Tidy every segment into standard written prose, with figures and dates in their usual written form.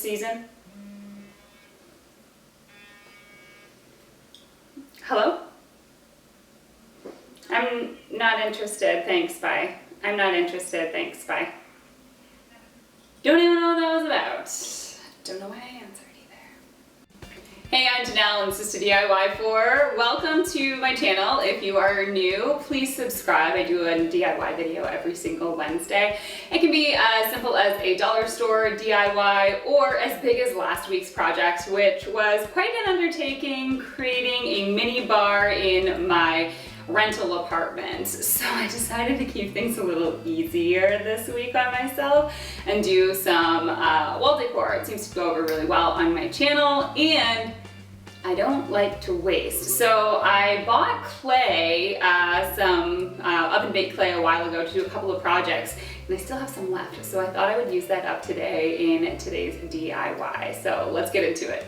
season? Hello? I'm not interested, thanks, bye. I'm not interested, thanks, bye. Don't even know what that was about. Don't know why I answered either. Hey, I'm Janelle and this is toDIYfor. Welcome to my channel. If you are new, please subscribe. I do a DIY video every single Wednesday. It can be as simple as a dollar store DIY or as big as last week's project, which was quite an undertaking, creating a mini bar in my rental apartment. So I decided to keep things a little easier this week on myself and do some wall decor. It seems to go over really well on my channel and I don't like to waste. So I bought clay, some oven baked clay a while ago to do a couple of projects and I still have some left. So I thought I would use that up today in today's DIY. So let's get into it.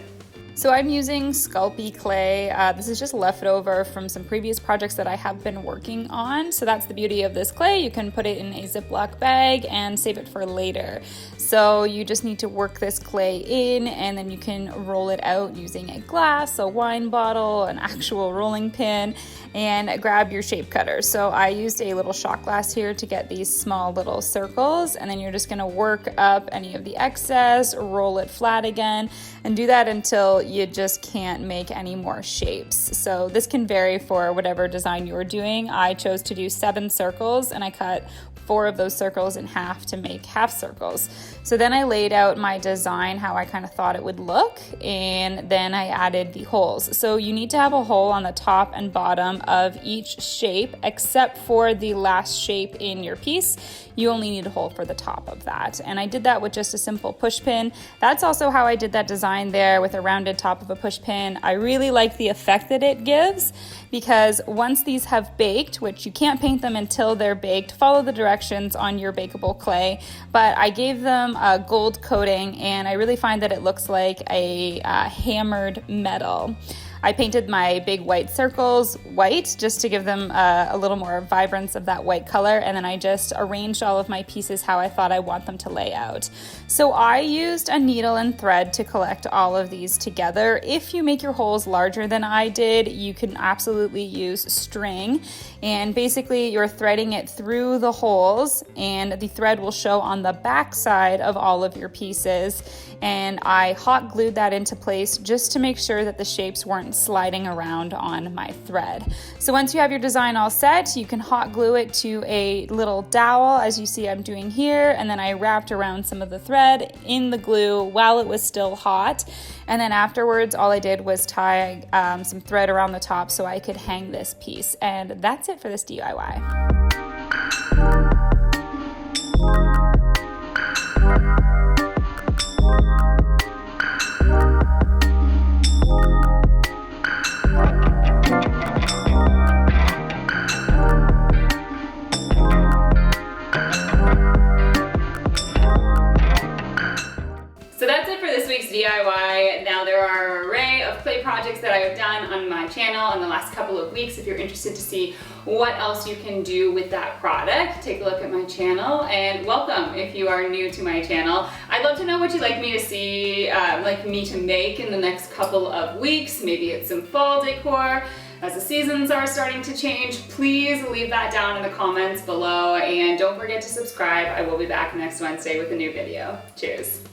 So I'm using Sculpey clay. This is just leftover from some previous projects that I have been working on. So that's the beauty of this clay. You can put it in a Ziploc bag and save it for later. So you just need to work this clay in and then you can roll it out using a glass, a wine bottle, an actual rolling pin, and grab your shape cutter. So I used a little shot glass here to get these small little circles, and then you're just gonna work up any of the excess, roll it flat again, and do that until you just can't make any more shapes. So this can vary for whatever design you're doing. I chose to do 7 circles and I cut 4 of those circles in half to make half circles. So then I laid out my design, how I kind of thought it would look, and then I added the holes. So you need to have a hole on the top and bottom of each shape, except for the last shape in your piece. You only need a hole for the top of that. And I did that with just a simple push pin. That's also how I did that design there with a rounded top of a push pin. I really like the effect that it gives because once these have baked, which you can't paint them until they're baked, follow the directions on your bakeable clay, but I gave them a gold coating and I really find that it looks like a hammered metal. I painted my big white circles white just to give them a little more vibrance of that white color, and then I just arranged all of my pieces how I thought I want them to lay out. So I used a needle and thread to collect all of these together. If you make your holes larger than I did, you can absolutely use string, and basically you're threading it through the holes and the thread will show on the back side of all of your pieces. And I hot glued that into place just to make sure that the shapes weren't sliding around on my thread. So once you have your design all set, you can hot glue it to a little dowel, as you see I'm doing here, and then I wrapped around some of the thread in the glue while it was still hot. And then afterwards, all I did was tie some thread around the top so I could hang this piece. And that's it for this DIY. DIY. Now there are an array of clay projects that I have done on my channel in the last couple of weeks. If you're interested to see what else you can do with that product, take a look at my channel, and welcome if you are new to my channel. I'd love to know what you'd like me to see, like me to make in the next couple of weeks. Maybe it's some fall decor. As the seasons are starting to change, please leave that down in the comments below, and don't forget to subscribe. I will be back next Wednesday with a new video. Cheers.